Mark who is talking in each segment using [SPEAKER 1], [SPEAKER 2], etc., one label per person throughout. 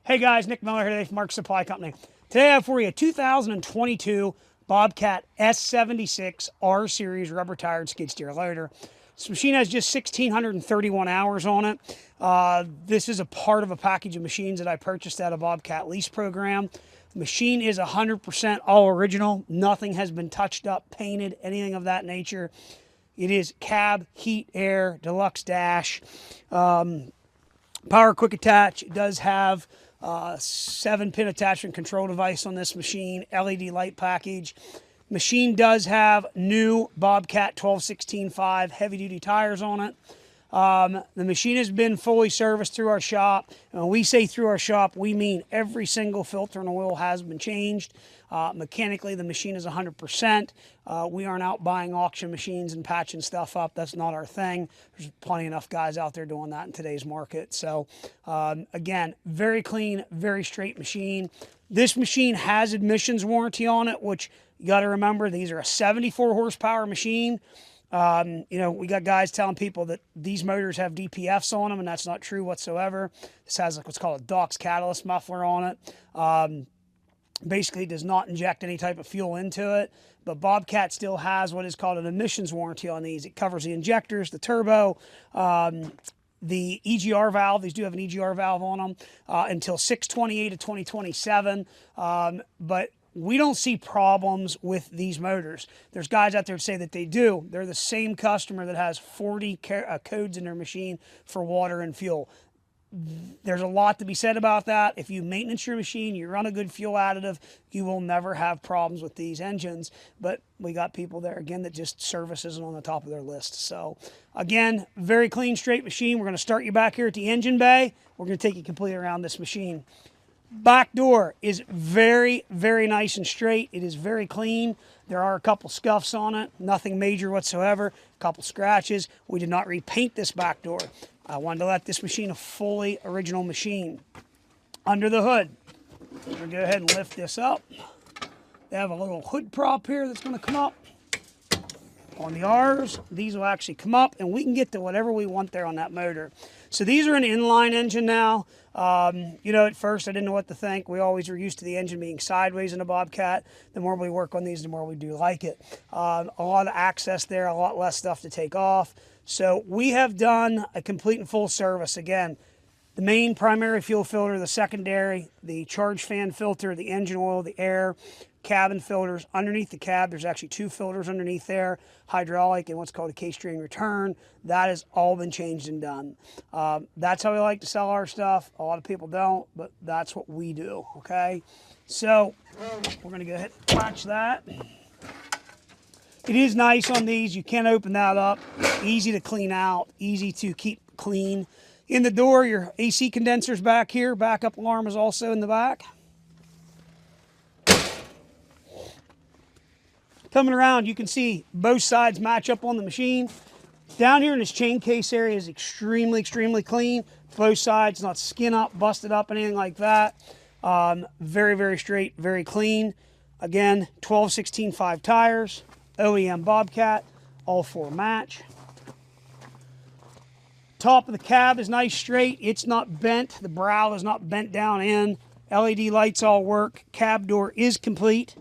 [SPEAKER 1] Hey guys, Nick Miller here today from Mark Supply Company. Today I have for you a 2022 BOBCAT S76 R Series rubber tired skid steer loader. This machine has just 1,631 hours on it. This is a part of a package of machines that I purchased at a BOBCAT lease program. The machine is 100% all original. Nothing has been touched up, painted, anything of that nature. It is cab, heat, air, deluxe dash, power quick attach. It does have 7-pin attachment control device on this machine, LED light package. Machine does have new BOBCAT 12/16/5 heavy duty tires on it. The machine has been fully serviced through our shop. And when we say through our shop, we mean every single filter and oil has been changed. Mechanically, the machine is 100%. We aren't out buying auction machines and patching stuff up. That's not our thing. There's plenty enough guys out there doing that in today's market. So again, very clean, very straight machine. This machine has emissions warranty on it, which you got to remember, these are a 74 horsepower machine. You know, we got guys telling people that these motors have DPFs on them, and that's not true whatsoever. This has like what's called a DOX catalyst muffler on it. Basically does not inject any type of fuel into it, but BOBCAT still has what is called an emissions warranty on these. It covers the injectors, the turbo, the EGR valve. These do have an EGR valve on them until 6/28 of 2027. But we don't see problems with these motors. There's guys out there that say that they do. They're the same customer that has 40 codes in their machine for water and fuel. There's a lot to be said about that. If you maintenance your machine, you run a good fuel additive, you will never have problems with these engines. But we got people there, again, that just service isn't on the top of their list. So again, very clean, straight machine. We're going to start you back here at the engine bay. We're going to take you completely around this machine. Back door is very, very nice and straight. It is very clean. There are a couple scuffs on it, nothing major whatsoever, a couple scratches. We did not repaint this back door. I wanted to let this machine a fully original machine. Under the hood, we're going to go ahead and lift this up. They have a little hood prop here that's going to come up. On the R's, these will actually come up, and we can get to whatever we want there on that motor. So these are an inline engine now. You know, at first I didn't know what to think. We always were used to the engine being sideways in a BOBCAT. The more we work on these, the more we do like it. A lot of access there, a lot less stuff to take off. So we have done a complete and full service. Again, the main primary fuel filter, the secondary, the charge fan filter, the engine oil, the air, cabin filters. Underneath the cab, there's actually 2 filters underneath there, hydraulic and what's called a Xtreme return. That has all been changed and done. That's how we like to sell our stuff. A lot of people don't, but that's what we do, okay? So we're going to go ahead and latch that. It is nice on these. You can open that up. Easy to clean out, easy to keep clean. In the door, your AC condenser's back here. Backup alarm is also in the back. Coming around, you can see both sides match up on the machine. Down here in this chain case area is extremely, extremely clean. Both sides, not skin up, busted up, anything like that. Very, very straight, very clean. Again, 12/16/5 tires, OEM BOBCAT, all 4 match. Top of the cab is nice straight. It's not bent. The brow is not bent down in. LED lights all work. Cab door is complete.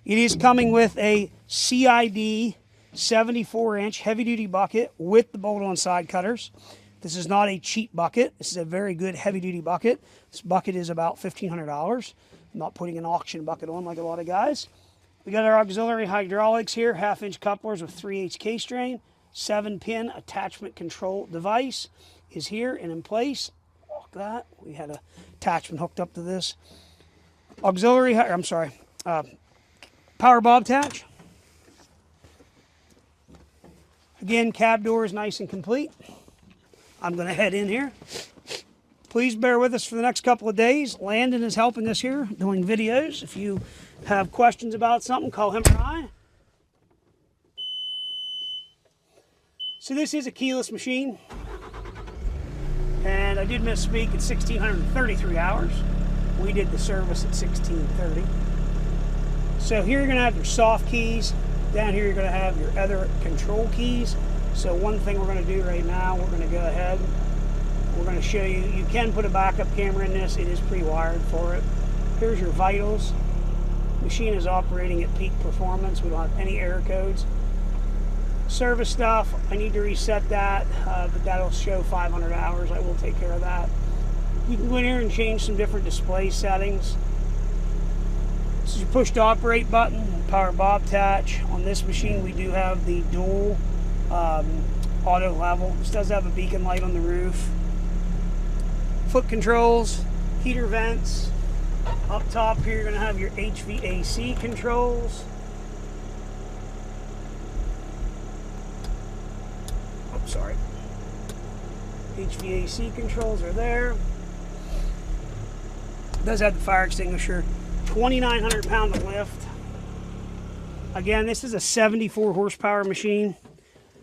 [SPEAKER 1] It is coming with a CID 74-inch heavy-duty bucket with the bolt-on side cutters. This is not a cheap bucket. This is a very good heavy-duty bucket. This bucket is about $1,500. I'm not putting an auction bucket on like a lot of guys. We got our auxiliary hydraulics here, 1/2-inch couplers with 3/8 K-strain. 7-pin attachment control device is here and in place. Lock that. We had an attachment hooked up to this. Power bob attach. Again, cab door is nice and complete. I'm going to head in here. Please bear with us for the next couple of days. Landon is helping us here doing videos. If you have questions about something, call him or I. So this is a keyless machine. And I did misspeak at 1,633 hours. We did the service at 1,630. So here you're going to have your soft keys. Down here you're going to have your other control keys. So one thing we're going to do right now, we're going to go ahead We're going to show you. You can put a backup camera in this. It is pre-wired for it. Here's your vitals. Machine is operating at peak performance. We don't have any error codes. Service stuff, I need to reset that, but that'll show 500 hours. I will take care of that. You can go in here and change some different display settings. This is your push to operate button, power bob attach. On this machine we do have the dual auto level. This does have a beacon light on the roof. Foot controls, heater vents. Up top here you're going to have your HVAC controls. Sorry. HVAC controls are there. It does have the fire extinguisher. 2,900 pound of lift. Again, this is a 74 horsepower machine.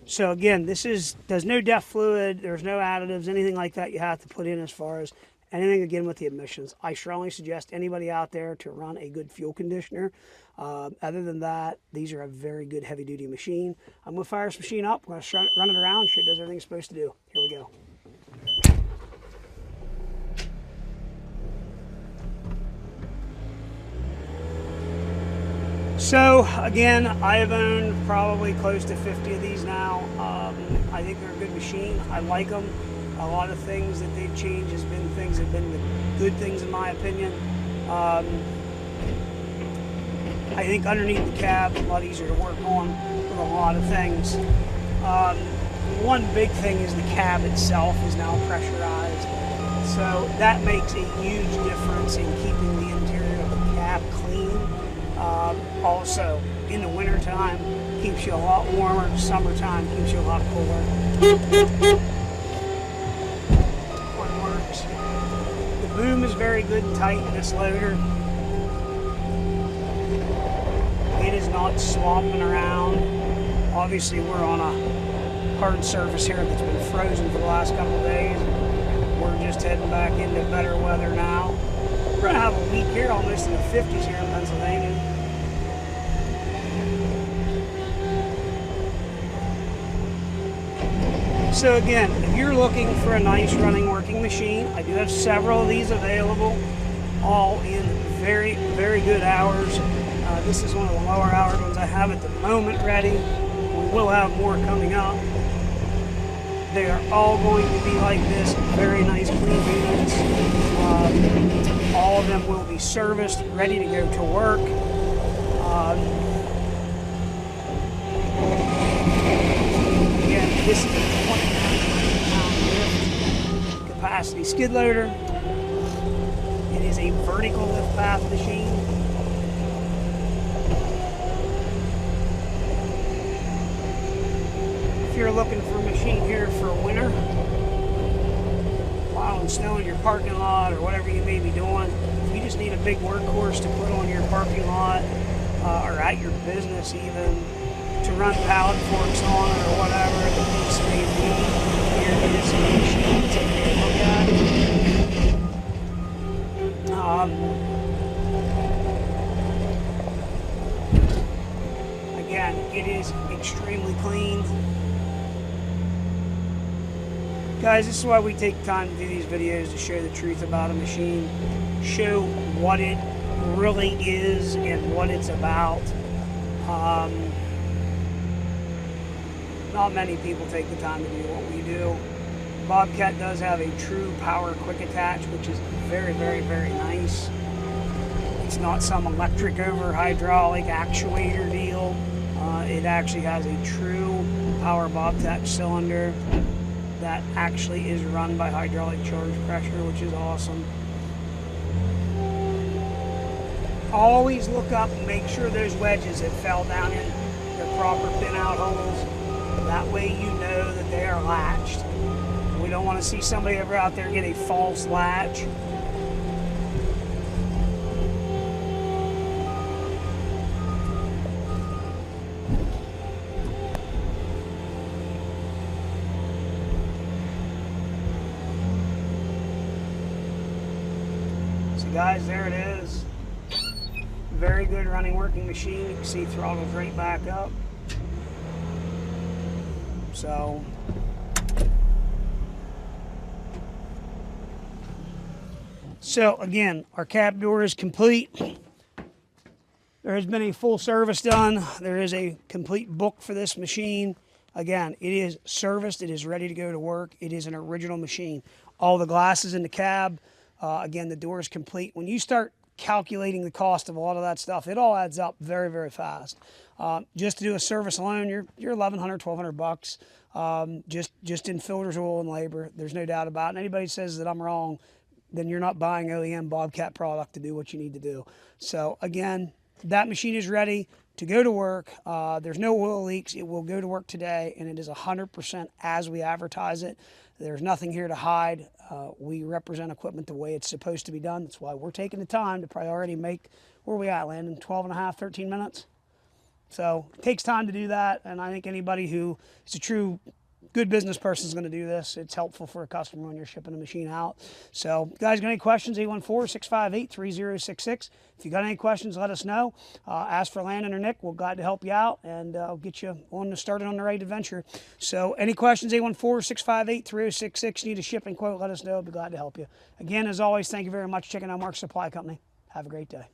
[SPEAKER 1] So again, there's no DEF fluid, there's no additives, anything like that you have to put in as far as anything again with the emissions. I strongly suggest anybody out there to run a good fuel conditioner. Other than that, these are a very good heavy duty machine. I'm going to fire this machine up, we're going to run it around, sure it does everything it's supposed to do. Here we go. So again, I have owned probably close to 50 of these now. I think they're a good machine. I like them. A lot of things that they've changed have been the good things in my opinion. I think underneath the cab, a lot easier to work on with a lot of things. One big thing is the cab itself is now pressurized. So that makes a huge difference in keeping the interior of the cab clean. Also, in the winter time, keeps you a lot warmer. Summertime keeps you a lot cooler. One works. The boom is very good and tight in this loader. It is not slopping around. Obviously, we're on a hard surface here that's been frozen for the last couple of days. We're just heading back into better weather now. We're going to have a week here almost in the 50s here in Pennsylvania. So again, if you're looking for a nice running working machine, I do have several of these available, all in very, very good hours. This is one of the lower hour ones I have at the moment ready. We will have more coming up. They are all going to be like this, very nice clean units. All of them will be serviced, ready to go to work. Again, this is a 29-pound lift capacity skid loader. It is a vertical lift path machine. If you're looking for a machine here for winter, plowing snow in your parking lot or whatever you may be doing, if you just need a big workhorse to put on your parking lot or at your business even, to run pallet forks on it or whatever the case may be, here is a machine to take a look at. Again, it is extremely clean. Guys, this is why we take time to do these videos, to show the truth about a machine, show what it really is and what it's about. Not many people take the time to do what we do. BOBCAT does have a true power quick attach, which is very, very, very nice. It's not some electric over hydraulic actuator deal. It actually has a true power bob attach cylinder that actually is run by hydraulic charge pressure, which is awesome. Always look up and make sure those wedges that fell down in their proper pin out holes. That way you know that they are latched. We don't want to see somebody ever out there get a false latch. Guys, there it is. Very good running working machine. You can see throttles right back up. So So again, our cab door is complete. There has been a full service done. There is a complete book for this machine. Again, it is serviced. It is ready to go to work. It is an original machine. All the glass is in the cab. Again, the door is complete. When you start calculating the cost of a lot of that stuff, it all adds up very, very fast. Just to do a service alone, you're $1,100, $1,200 just in filters, oil, and labor. There's no doubt about it. And anybody says that I'm wrong, then you're not buying OEM Bobcat product to do what you need to do. So again, that machine is ready to go to work. There's no oil leaks. It will go to work today, and it is 100% as we advertise it. There's nothing here to hide. We represent equipment the way it's supposed to be done. That's why we're taking the time to priority make, where are we at, Landon? 12 and a half, 13 minutes? So it takes time to do that, and I think anybody who is a true good business person is going to do this. It's helpful for a customer when you're shipping a machine out. So, guys, got any questions? 814-658-3066. If you got any questions, let us know. Ask for Landon or Nick. We're glad to help you out, and I'll get you started on the right adventure. So, any questions? 814-658-3066. Need a shipping quote? Let us know. I'll be glad to help you. Again, as always, thank you very much for checking out Mark's Supply Company. Have a great day.